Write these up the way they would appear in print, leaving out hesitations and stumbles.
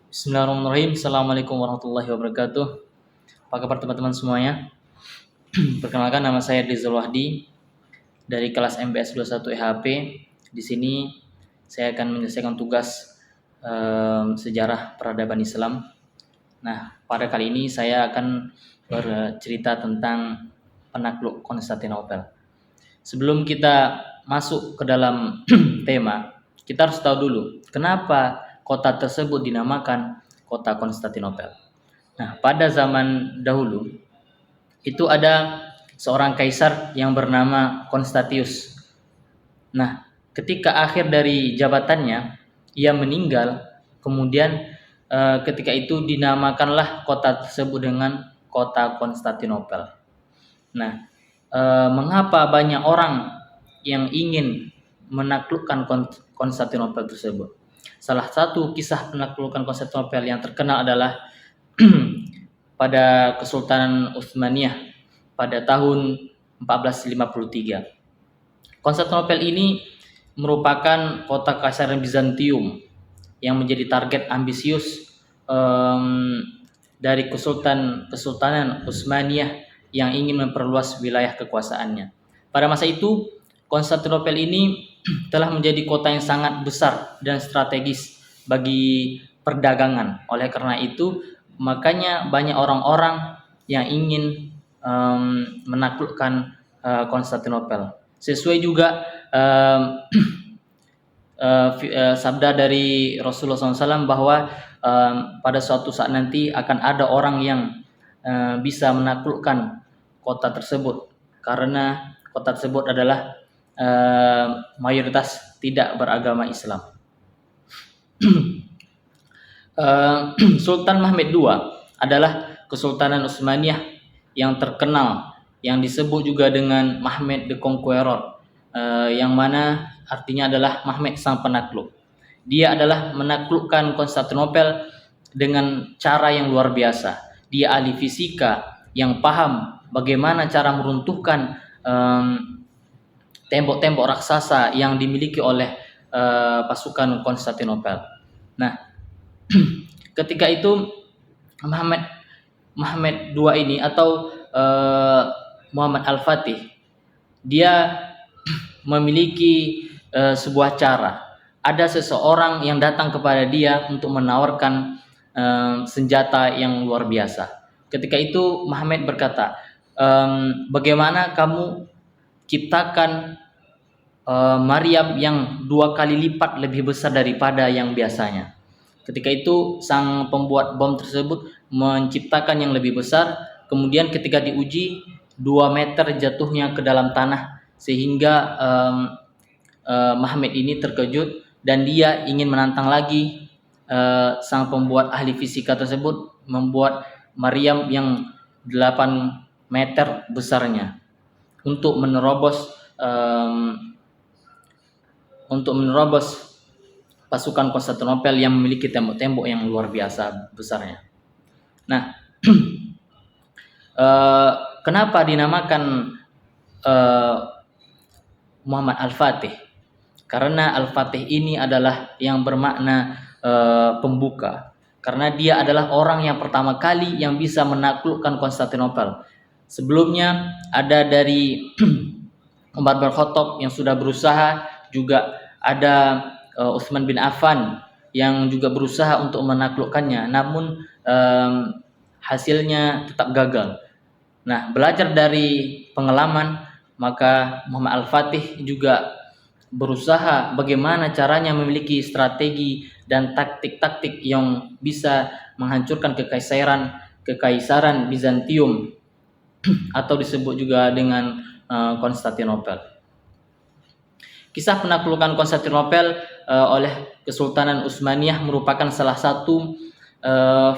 Bismillahirrahmanirrahim. Assalamualaikum warahmatullahi wabarakatuh. Apa kabar teman-teman semuanya? Perkenalkan, nama saya Rizal Wahdi dari kelas MPS 21 EHP. Di sini saya akan menyelesaikan tugas sejarah peradaban Islam. Nah, pada kali ini saya akan bercerita tentang penakluk Konstantinopel. Sebelum kita masuk ke dalam tema, kita harus tahu dulu kenapa kota tersebut dinamakan kota Konstantinopel. Nah, pada zaman dahulu itu ada seorang kaisar yang bernama Konstantius. Nah, ketika akhir dari jabatannya, ia meninggal. Kemudian ketika itu dinamakanlah kota tersebut dengan kota Konstantinopel. Nah, mengapa banyak orang yang ingin menaklukkan Konstantinopel tersebut? Salah satu kisah penaklukan Konstantinopel yang terkenal adalah pada Kesultanan Utsmaniyah pada tahun 1453. Konstantinopel ini merupakan kota Kaisaran Bizantium yang menjadi target ambisius dari Kesultanan Utsmaniyah yang ingin memperluas wilayah kekuasaannya. Pada masa itu, Konstantinopel ini telah menjadi kota yang sangat besar dan strategis bagi perdagangan. Oleh karena itu, makanya banyak orang-orang yang ingin menaklukkan Konstantinopel. Sesuai juga sabda dari Rasulullah SAW bahwa pada suatu saat nanti akan ada orang yang bisa menaklukkan kota tersebut karena kota tersebut adalah mayoritas tidak beragama Islam. Sultan Mehmed II adalah Kesultanan Utsmaniyah yang terkenal, yang disebut juga dengan Mehmed the Conqueror, yang mana artinya adalah Mehmed sang penakluk. Dia adalah menaklukkan Konstantinopel dengan cara yang luar biasa. Dia ahli fisika yang paham bagaimana cara meruntuhkan tembok-tembok raksasa yang dimiliki oleh pasukan Konstantinopel. Nah, ketika itu Mehmed II ini atau Muhammad Al-Fatih, dia memiliki sebuah cara. Ada seseorang yang datang kepada dia untuk menawarkan senjata yang luar biasa. Ketika itu Mehmed berkata, bagaimana kamu ciptakan Maryam yang 2 kali lipat lebih besar daripada yang biasanya. Ketika itu sang pembuat bom tersebut menciptakan yang lebih besar. Kemudian ketika diuji 2 meter jatuhnya ke dalam tanah, sehingga Mehmed ini terkejut dan dia ingin menantang lagi sang pembuat ahli fisika tersebut membuat Maryam yang 8 meter besarnya untuk menerobos pasukan Konstantinopel yang memiliki tembok-tembok yang luar biasa besarnya. Nah, kenapa dinamakan Muhammad Al-Fatih? Karena Al-Fatih ini adalah yang bermakna pembuka. Karena dia adalah orang yang pertama kali yang bisa menaklukkan Konstantinopel. Sebelumnya ada dari Umar bin Khattab yang sudah berusaha, juga ada Utsman bin Affan yang juga berusaha untuk menaklukkannya, namun hasilnya tetap gagal. Nah, belajar dari pengalaman, maka Muhammad Al-Fatih juga berusaha bagaimana caranya memiliki strategi dan taktik-taktik yang bisa menghancurkan kekaisaran Bizantium atau disebut juga dengan Konstantinopel. Kisah penaklukan Konstantinopel oleh Kesultanan Utsmaniyah merupakan salah satu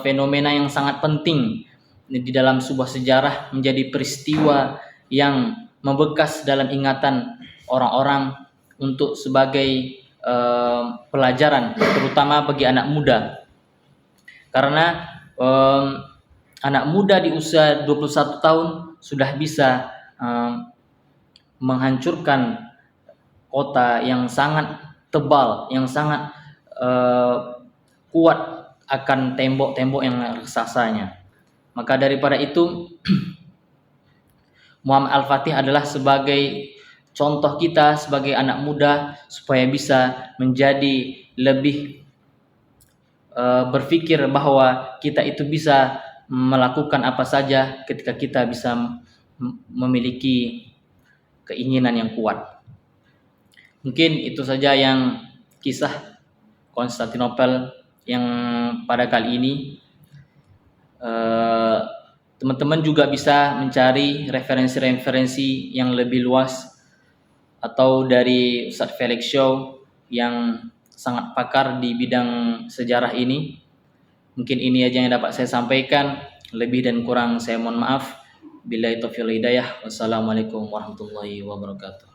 fenomena yang sangat penting di dalam sebuah sejarah, menjadi peristiwa yang membekas dalam ingatan orang-orang untuk sebagai pelajaran, terutama bagi anak muda. Karena anak muda di usia 21 tahun sudah bisa menghancurkan kota yang sangat tebal, yang sangat kuat akan tembok-tembok yang raksasanya. Maka daripada itu Muhammad Al-Fatih adalah sebagai contoh kita sebagai anak muda supaya bisa menjadi lebih berpikir bahwa kita itu bisa melakukan apa saja ketika kita bisa memiliki keinginan yang kuat. Mungkin itu saja yang kisah Konstantinopel yang pada kali ini. Teman-teman juga bisa mencari referensi-referensi yang lebih luas atau dari Ustadz Felix Show yang sangat pakar di bidang sejarah ini. Mungkin ini aja yang dapat saya sampaikan. Lebih dan kurang saya mohon maaf. Billahi taufiq wal hidayah. Wassalamualaikum warahmatullahi wabarakatuh.